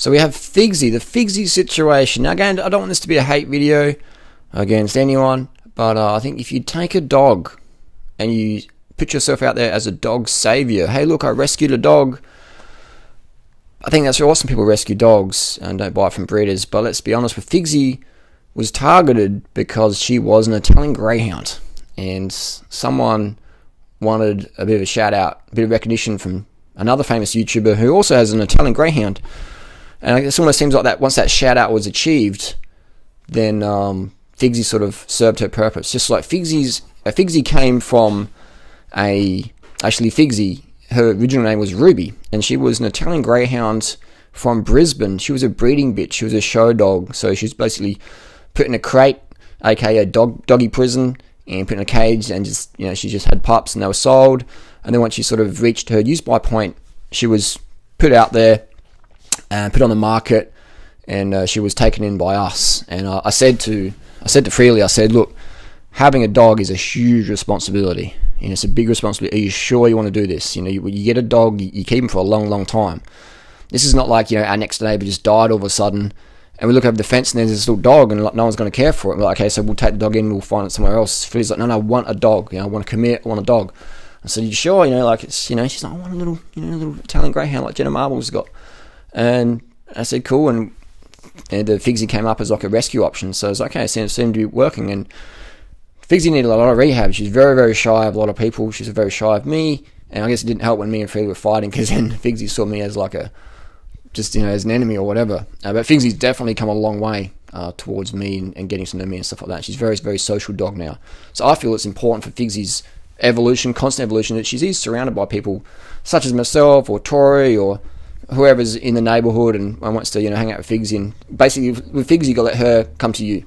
So we have Figsy, the Figsy situation. Now again, I don't want this to be a hate video against anyone, but I think if you take a dog and you put yourself out there as a dog savior, hey look, I rescued a dog. I think that's awesome. People rescue dogs and don't buy it from breeders, but let's be honest, with Figsy was targeted because she was an Italian greyhound, and someone wanted a bit of a shout out, a bit of recognition from another famous YouTuber who also has an Italian greyhound. And it almost seems like that once that shout out was achieved, then Figsy sort of served her purpose. Just like Figsy came from Figsy, her original name was Ruby, and she was an Italian greyhound from Brisbane. She was a breeding bitch. She was a show dog. So she was basically put in a crate, aka a doggy prison, and put in a cage, and just, you know, she just had pups and they were sold. And then once she sort of reached her use by point, she was put out there and put on the market, and she was taken in by us. And I said to Freely, I said, look, having a dog is a huge responsibility. You know, it's a big responsibility. Are you sure you want to do this? You know, you get a dog, you keep him for a long, long time. This is not like, you know, our next neighbour just died all of a sudden, and we look over the fence and there's this little dog and no one's going to care for it. We're like, okay, so we'll take the dog in, we'll find it somewhere else. Freely's like, no, I want a dog. You know, I want to commit, I want a dog. I said, you sure? You know, like, it's, you know, she's like, I want a little, you know, a little Italian greyhound like Jenna Marbles got. And I said, cool. And the Figsy came up as like a rescue option. So I was like, okay, it seemed to be working. And Figsy needed a lot of rehab. She's very, very shy of a lot of people. She's very shy of me. And I guess it didn't help when me and Freely were fighting, because then Figsy saw me as like just, you know, as an enemy or whatever. But Figsy's definitely come a long way towards me and getting to know me and stuff like that. She's a very, very social dog now. So I feel it's important for Figsy's evolution, constant evolution, that she's surrounded by people such as myself or Tori or whoever's in the neighbourhood and wants to, you know, hang out with Figsy. And basically with Figsy, you got to let her come to you.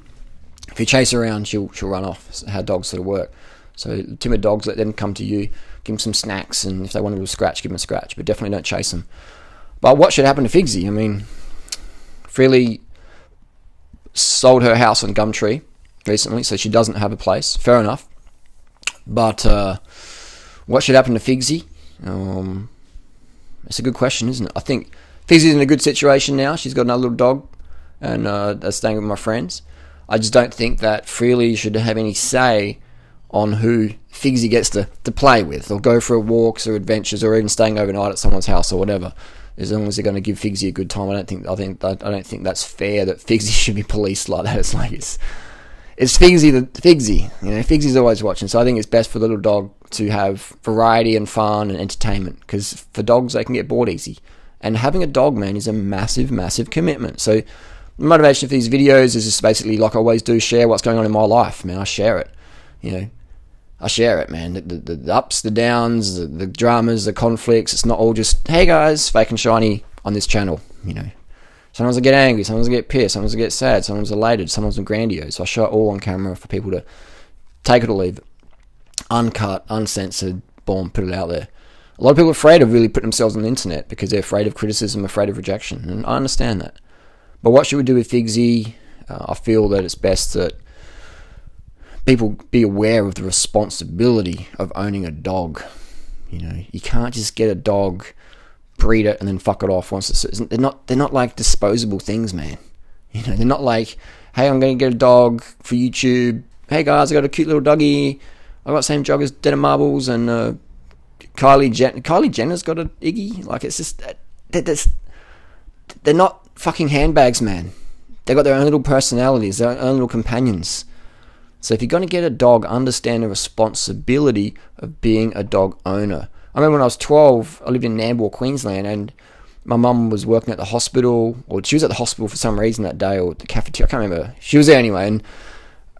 If you chase her around, she'll run off. That's how dogs sort of work. So timid dogs, let them come to you, give them some snacks, and if they want a little scratch, give them a scratch, but definitely don't chase them. But what should happen to Figsy? I mean, Freely sold her house on Gumtree recently, so she doesn't have a place. Fair enough. But what should happen to Figsy? It's a good question, isn't it? I think Figsy's in a good situation now. She's got another little dog, and they're staying with my friends. I just don't think that Freely should have any say on who Figsy gets to play with, or go for walks or adventures, or even staying overnight at someone's house or whatever. As long as they're going to give Figsy a good time, I don't think that's fair that Figsy should be policed like that. It's like it's Figsy, you know, Figsy's always watching. So I think it's best for the little dog to have variety and fun and entertainment, because for dogs, they can get bored easy. And having a dog, man, is a massive, massive commitment. So the motivation for these videos is just basically, like I always do, share what's going on in my life, man. I share it, you know. I share it, man. The ups, the downs, the dramas, the conflicts. It's not all just, hey guys, fake and shiny on this channel, you know. Sometimes I get angry, sometimes I get pissed, sometimes I get sad, sometimes elated, sometimes I'm grandiose. So I show it all on camera for people to take it or leave it. Uncut, uncensored, boom, put it out there. A lot of people are afraid of really putting themselves on the internet because they're afraid of criticism, afraid of rejection, and I understand that. But what should we do with Figsy? I feel that it's best that people be aware of the responsibility of owning a dog. You know, you can't just get a dog, breed it, and then fuck it off once it's... They're not like disposable things, man. You know, they're not like, hey, I'm going to get a dog for YouTube. Hey guys, I got a cute little doggy. I got the same dog as Jenna Marbles, and Kylie Jenner's got an Iggy. Like, it's just... They're not fucking handbags, man. They've got their own little personalities, their own little companions. So if you're going to get a dog, understand the responsibility of being a dog owner. I remember when I was 12, I lived in Nambour, Queensland, and my mum was working at the hospital, or she was at the hospital for some reason that day, or the cafeteria, I can't remember. She was there anyway, and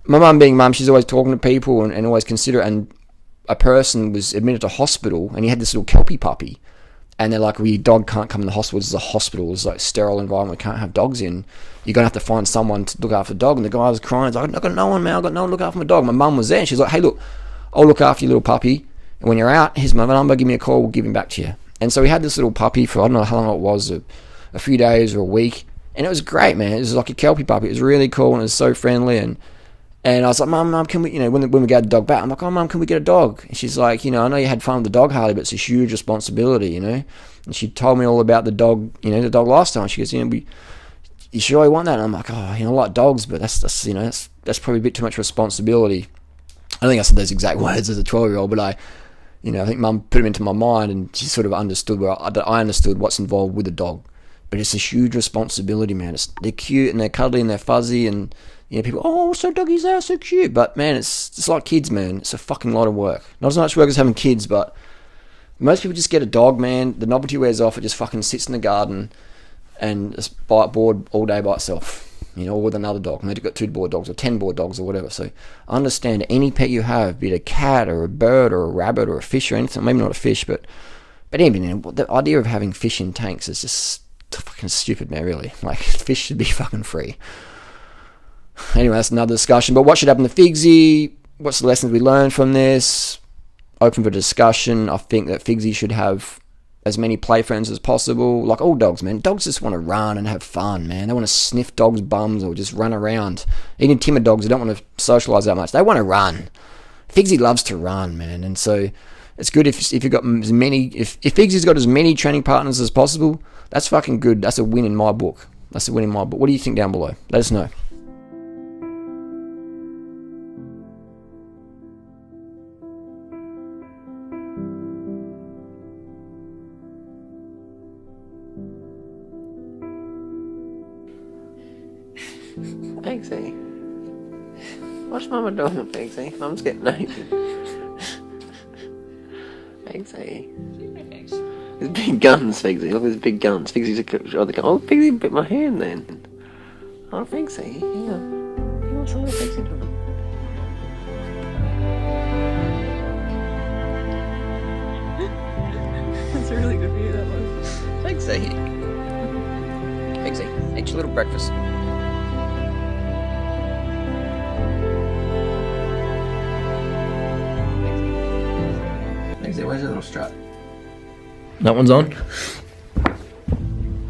my mum being mum, she's always talking to people and always considerate, and a person was admitted to hospital, and he had this little Kelpie puppy, and they're like, well, your dog can't come in the hospital, this is a hospital, it's like a sterile environment, we can't have dogs in, you're going to have to find someone to look after the dog. And the guy was crying, he's like, I've got no one, man, I've got no one to look after my dog. My mum was there, and she's like, hey look, I'll look after your little puppy, and when you're out, here's my number, give me a call, we'll give him back to you. And so we had this little puppy for, I don't know how long it was, a few days or a week, and it was great, man. It was like a Kelpie puppy, it was really cool, and it was so friendly, and And I was like, Mum, can we, when we got the dog back, I'm like, oh, Mum, can we get a dog? And she's like, I know you had fun with the dog, Harley, but it's a huge responsibility, And she told me all about the dog, the dog lifestyle. And she goes, you sure you want that? And I'm like, oh, I like dogs, but that's probably a bit too much responsibility. I don't think I said those exact words as a 12-year-old, but I think Mum put them into my mind, and she sort of understood that I understood what's involved with a dog. But it's a huge responsibility, man. They're cute and they're cuddly and they're fuzzy, and people, oh, so doggies are so cute. But man, it's like kids, man. It's a fucking lot of work. Not as much work as having kids, but most people just get a dog, man. The novelty wears off. It just fucking sits in the garden and just bored all day by itself. Or with another dog. And they've got 2 board dogs or 10 board dogs or whatever. So understand any pet you have, be it a cat or a bird or a rabbit or a fish or anything. Maybe not a fish, but even the idea of having fish in tanks is just fucking stupid, man, really. Like, fish should be fucking free. Anyway, that's another discussion. But what should happen to Figsy? What's the lessons we learned from this? Open for discussion. I think that Figsy should have as many play friends as possible. Like all dogs, man. Dogs just want to run and have fun, man. They want to sniff dogs' bums or just run around. Even timid dogs who don't want to socialise that much, they want to run. Figsy loves to run, man. And so it's good if you've got as many... If Figsy's got as many training partners as possible, that's fucking good. That's a win in my book. That's a win in my book. What do you think down below? Let us know. Figsy. What's Mama doing, Figsy? Mum's getting naked. Figsy. His big guns, Figsy. Look at his big guns. Figsy's oh, Figsy bit my hand then. Oh, Figsy. Yeah. What's all Figsy doing? That's a really good view, that was. Figsy. Figsy, eat your little breakfast. Where's the little strap? That one's on.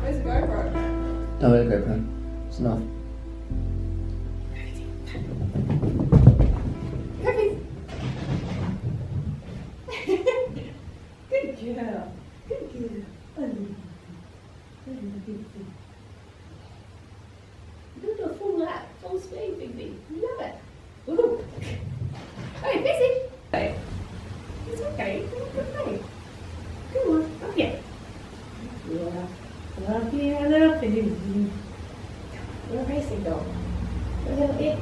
Where's the GoPro? No, where's the GoPro? It's not. Good girl. Good girl. You do a full lap, full speed, Figsy. You love it. Woo. Hey, Figsy. Hey. It's okay. It's okay. Come on. Up here. Yeah. Up here. I love Figsy. You're a racing dog. Go ahead and eat.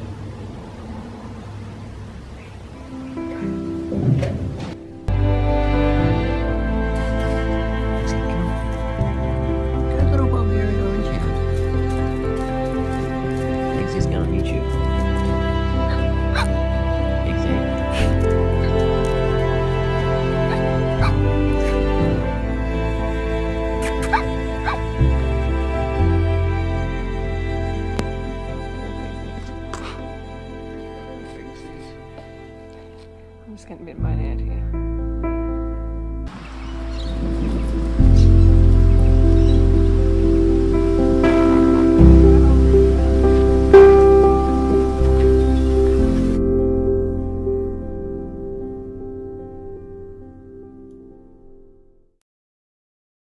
I'm just getting a bit of mine out here.